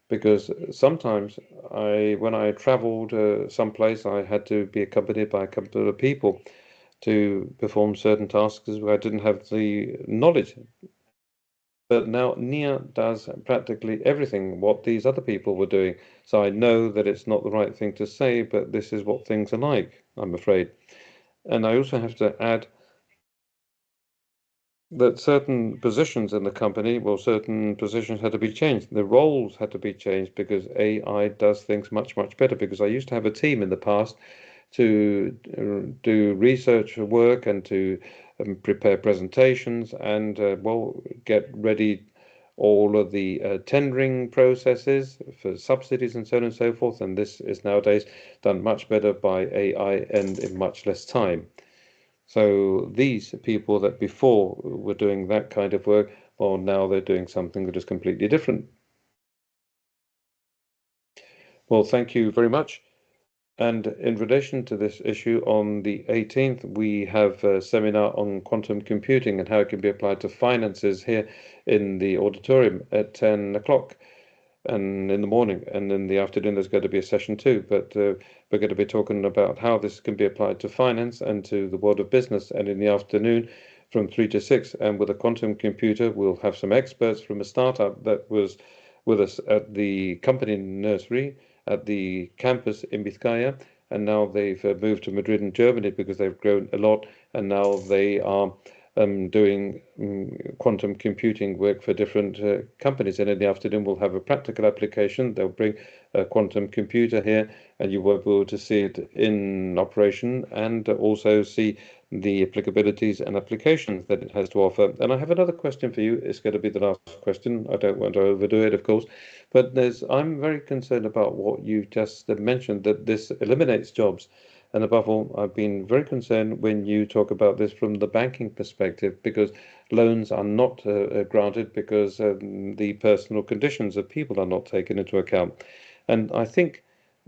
because sometimes when I traveled someplace, I had to be accompanied by a couple of people to perform certain tasks where I didn't have the knowledge. But now Nia does practically everything what these other people were doing. So I know that it's not the right thing to say, but this is what things are like, I'm afraid. And I also have to add that certain positions in the company, well, certain positions had to be changed. The roles had to be changed because AI does things much, much better. Because I used to have a team in the past to do research work and to prepare presentations and, well, get ready all of the tendering processes for subsidies and so on and so forth. And this is nowadays done much better by AI and in much less time. So these people that before were doing that kind of work, well, now they're doing something that is completely different. Well, thank you very much. And in relation to this issue, on the 18th, we have a seminar on quantum computing and how it can be applied to finances here in the auditorium at 10 o'clock. And in the morning, and in the afternoon there's going to be a session too, but we're going to be talking about how this can be applied to finance and to the world of business. And in the afternoon from 3 to 6, and with a quantum computer, we'll have some experts from a startup that was with us at the company nursery at the campus in Vizcaya, and now they've moved to Madrid in Germany because they've grown a lot, and now they are doing quantum computing work for different companies. And in the afternoon, we'll have a practical application. They'll bring a quantum computer here, and you will be able to see it in operation and also see the applicabilities and applications that it has to offer. And I have another question for you. It's going to be the last question. I don't want to overdo it, of course, but I'm very concerned about what you just mentioned, that this eliminates jobs. And above all, I've been very concerned when you talk about this from the banking perspective, because loans are not granted because the personal conditions of people are not taken into account. And I think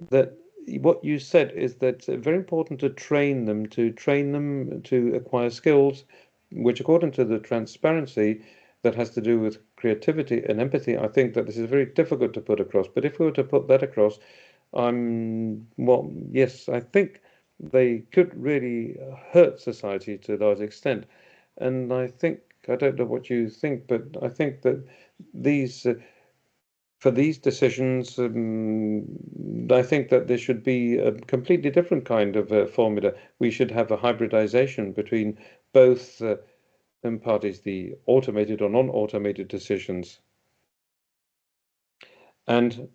that what you said is that it's very important to train them to acquire skills, which, according to the transparency that has to do with creativity and empathy, I think that this is very difficult to put across. But if we were to put that across, well, yes, I think they could really hurt society to a large extent. And I don't know what you think, but I think that these, for these decisions, I think that there should be a completely different kind of formula. We should have a hybridization between both parties, the automated or non-automated decisions. And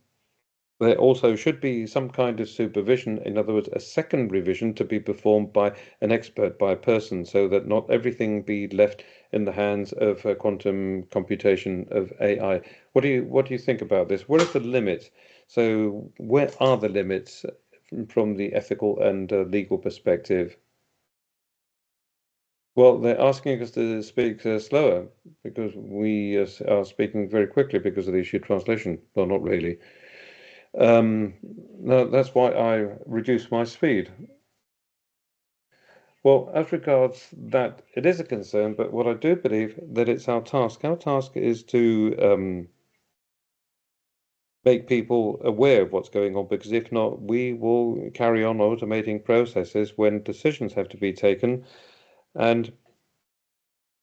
there also should be some kind of supervision, in other words, a second revision to be performed by an expert, by a person, so that not everything be left in the hands of quantum computation of AI. What do you think about this? Where is the limit? So where are the limits from the ethical and legal perspective? Well, they're asking us to speak slower because we are speaking very quickly because of the issue of translation. Well, not really. No, that's why I reduced my speed. Well, as regards that, it is a concern, but what I do believe that it's our task. Our task is to make people aware of what's going on, because if not, we will carry on automating processes when decisions have to be taken, and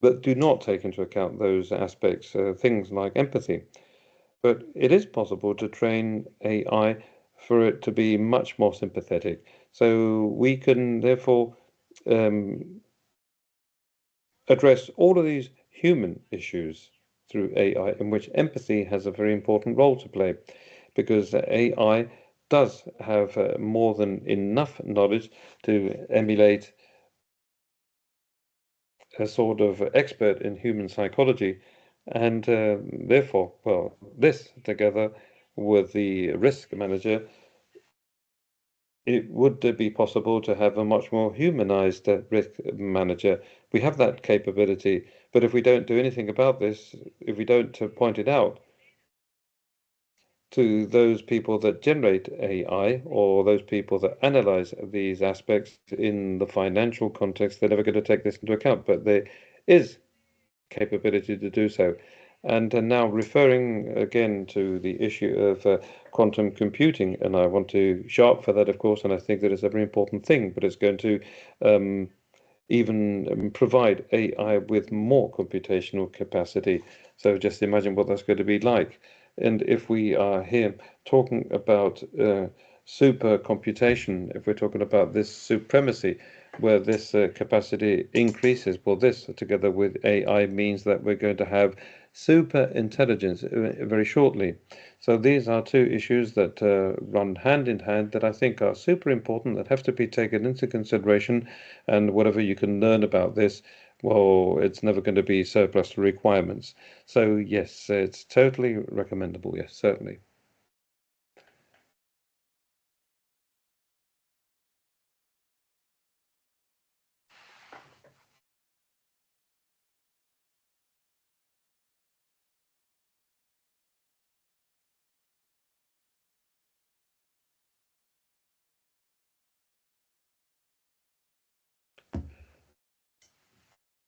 that do not take into account those aspects, things like empathy. But it is possible to train AI for it to be much more sympathetic. So we can therefore address all of these human issues through AI, in which empathy has a very important role to play, because AI does have more than enough knowledge to emulate a sort of expert in human psychology, and therefore, well, this together with the risk manager, it would be possible to have a much more humanized risk manager. We have that capability, but if we don't do anything about this, if we don't point it out to those people that generate AI or those people that analyze these aspects in the financial context, they're never going to take this into account. But there is capability to do so. And now referring again to the issue of quantum computing, and I want to show up for that, of course, and I think that it's a very important thing, but it's going to even provide AI with more computational capacity. So just imagine what that's going to be like. And if we are here talking about super computation, if we're talking about this supremacy, where this capacity increases, well, this together with AI means that we're going to have super intelligence very shortly. So these are two issues that run hand in hand that I think are super important, that have to be taken into consideration. And whatever you can learn about this, well, it's never going to be surplus to requirements. So yes, it's totally recommendable. Yes, certainly.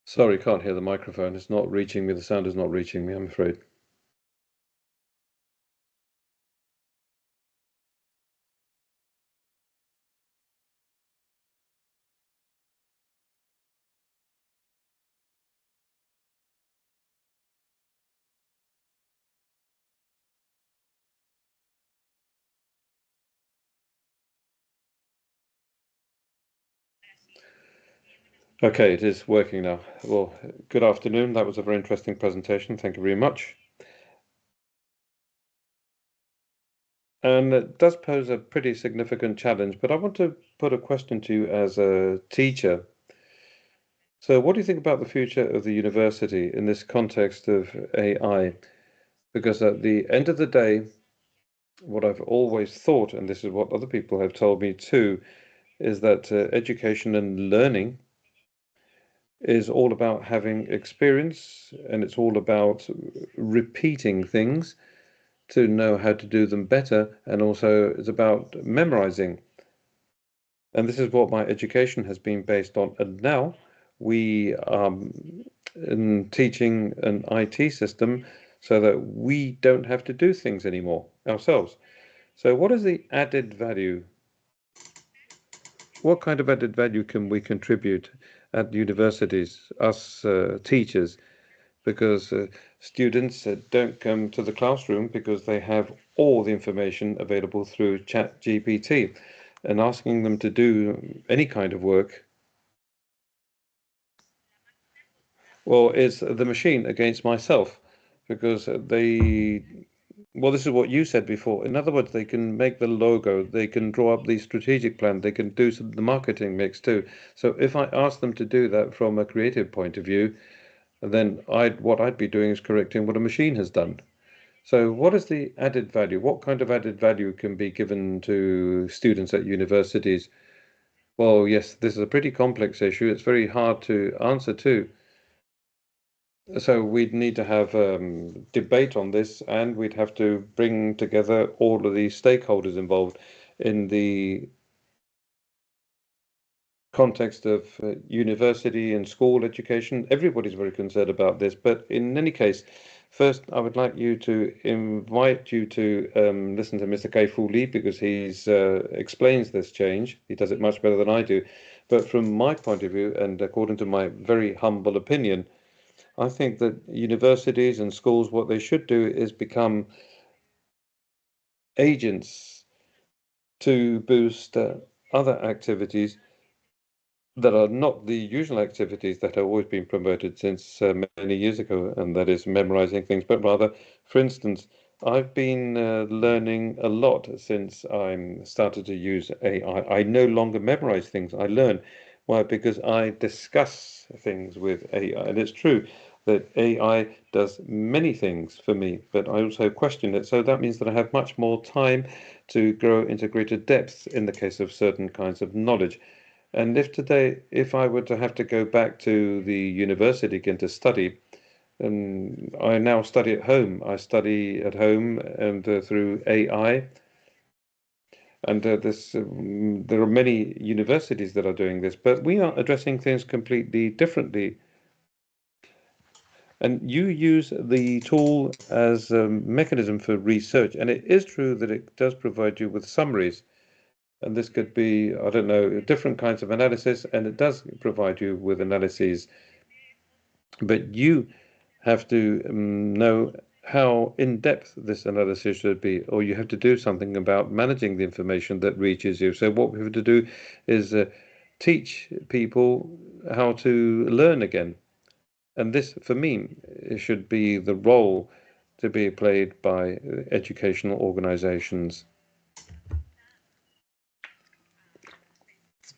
Sorry, can't hear the microphone. It's not reaching me. The sound is not reaching me, I'm afraid. Okay, it is working now. Well, good afternoon. That was a very interesting presentation. Thank you very much. And it does pose a pretty significant challenge, but I want to put a question to you as a teacher. So what do you think about the future of the university in this context of AI? Because at the end of the day, what I've always thought, and this is what other people have told me too, is that education and learning is all about having experience, and it's all about repeating things to know how to do them better, and also it's about memorizing. And this is what my education has been based on. And now we are teaching an IT system so that we don't have to do things anymore ourselves. So what is the added value? What kind of added value can we contribute at universities, us teachers? Because students don't come to the classroom because they have all the information available through ChatGPT, and asking them to do any kind of work, well, it's the machine against myself, because well, this is what you said before. In other words, they can make the logo, they can draw up the strategic plan, they can do the marketing mix too. So if I ask them to do that from a creative point of view, then what I'd be doing is correcting what a machine has done. So what is the added value? What kind of added value can be given to students at universities? Well, yes, this is a pretty complex issue. It's very hard to answer too. So we'd need to have debate on this, and we'd have to bring together all of the stakeholders involved in the context of university and school education. Everybody's very concerned about this, but in any case, first I would like you to invite you to listen to Mr. Kai-Fu Lee, because he's explains this change. He does it much better than I do. But from my point of view, and according to my very humble opinion, I think that universities and schools, what they should do is become agents to boost other activities that are not the usual activities that have always been promoted since many years ago, and that is memorizing things, but rather, for instance, I've been learning a lot since I started to use AI. I no longer memorize things, I learn. Why? Because I discuss things with AI, and it's true that AI does many things for me, but I also question it. So that means that I have much more time to grow into greater depth in the case of certain kinds of knowledge. And if I were to have to go back to the university again to study, I now study at home. I study at home and through AI. And there are many universities that are doing this, but we are addressing things completely differently. And you use the tool as a mechanism for research, and it is true that it does provide you with summaries. And this could be, I don't know, different kinds of analysis, and it does provide you with analyses. But you have to know how in-depth this analysis should be, or you have to do something about managing the information that reaches you. So what we have to do is teach people how to learn again. And this, for me, should be the role to be played by educational organizations.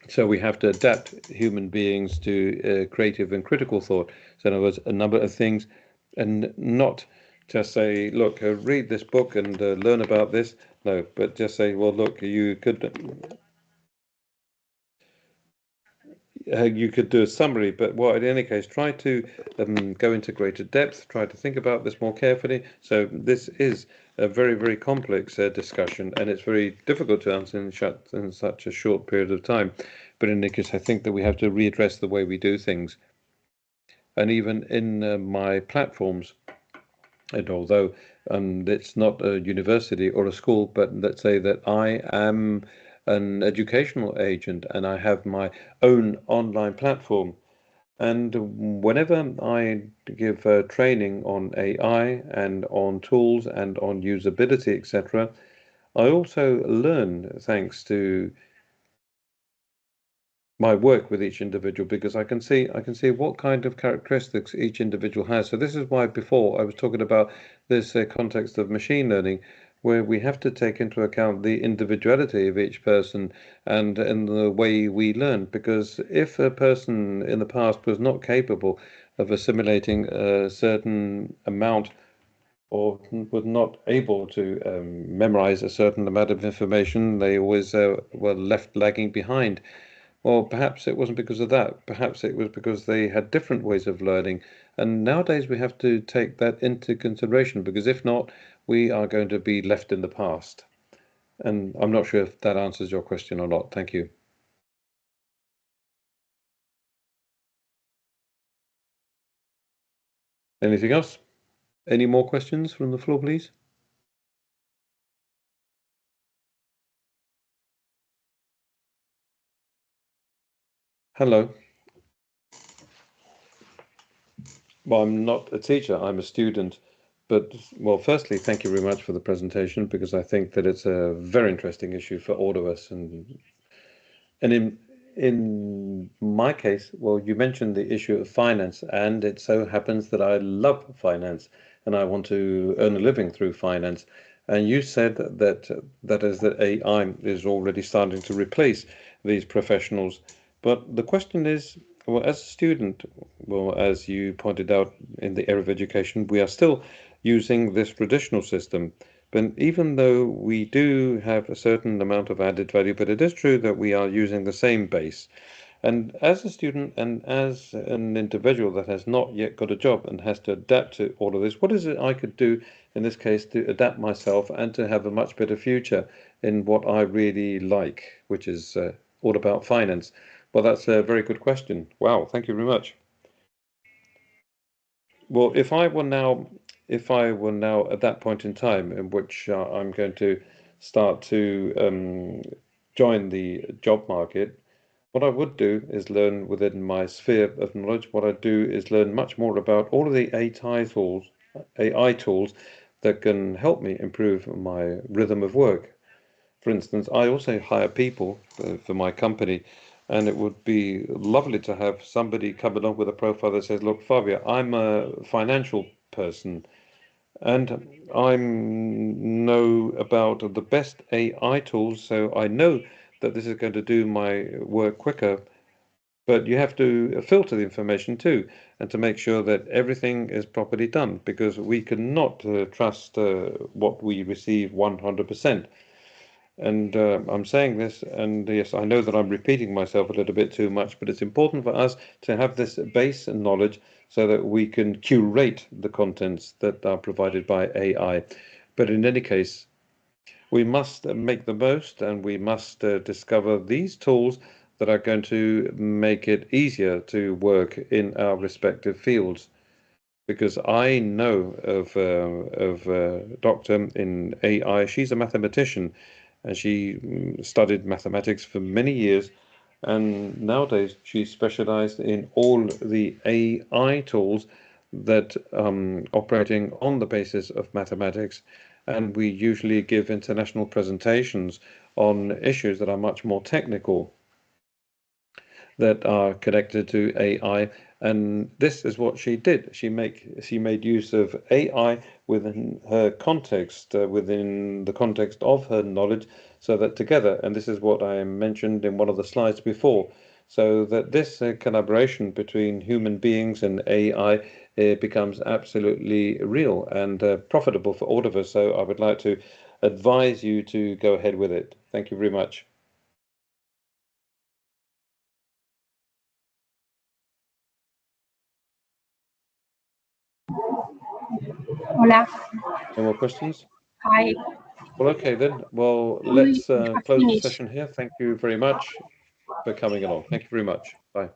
So we have to adapt human beings to creative and critical thought. So in other words, a number of things, and not just say, look, read this book and learn about this. No, but just say, well, look, you could do a summary, but in any case, try to go into greater depth, try to think about this more carefully. So this is a very, very complex discussion, and it's very difficult to answer in such a short period of time. But in any case, I think that we have to readdress the way we do things. And even in my platforms, and although it's not a university or a school, but let's say that I am an educational agent and I have my own online platform. And whenever I give training on AI and on tools and on usability, etc., I also learn thanks to my work with each individual, because I can see what kind of characteristics each individual has. So this is why before I was talking about this context of machine learning, where we have to take into account the individuality of each person and in the way we learn. Because if a person in the past was not capable of assimilating a certain amount, or was not able to memorize a certain amount of information, they always were left lagging behind. Well, perhaps it wasn't because of that. Perhaps it was because they had different ways of learning. And nowadays we have to take that into consideration, because if not, we are going to be left in the past. And I'm not sure if that answers your question or not. Thank you. Anything else? Any more questions from the floor, please? Hello. Well, I'm not a teacher, I'm a student. But, well, firstly, thank you very much for the presentation, because I think that it's a very interesting issue for all of us. And in my case, well, you mentioned the issue of finance, and it so happens that I love finance and I want to earn a living through finance. And you said that AI is already starting to replace these professionals. But the question is, well, as a student, well, as you pointed out in the area of education, we are still using this traditional system. But even though we do have a certain amount of added value, but it is true that we are using the same base. And as a student and as an individual that has not yet got a job and has to adapt to all of this, what is it I could do in this case to adapt myself and to have a much better future in what I really like, which is all about finance? Well, that's a very good question. Wow, thank you very much. Well, if I were now at that point in time in which I'm going to start to join the job market, what I would do is learn within my sphere of knowledge. What I do is learn much more about all of the AI tools that can help me improve my rhythm of work. For instance, I also hire people for my company, and it would be lovely to have somebody come along with a profile that says, look, Fabio, I'm a financial person and I know about the best AI tools, so I know that this is going to do my work quicker. But you have to filter the information too, and to make sure that everything is properly done, because we cannot trust what we receive 100%. And I'm saying this, and yes, I know that I'm repeating myself a little bit too much, but it's important for us to have this base knowledge so that we can curate the contents that are provided by AI. But in any case, we must make the most, and we must discover these tools that are going to make it easier to work in our respective fields. Because I know of a doctor in AI. She's a mathematician, and she studied mathematics for many years. And nowadays, she's specialized in all the AI tools that operating on the basis of mathematics. And we usually give international presentations on issues that are much more technical, that are connected to AI. And this is what she did. She made use of AI within her context, within the context of her knowledge, so that together, and this is what I mentioned in one of the slides before, so that this collaboration between human beings and AI becomes absolutely real and profitable for all of us. So I would like to advise you to go ahead with it. Thank you very much. Hola. No more questions? Hi. Well, okay then. Well, let's close the session here. Thank you very much for coming along. Thank you very much. Bye.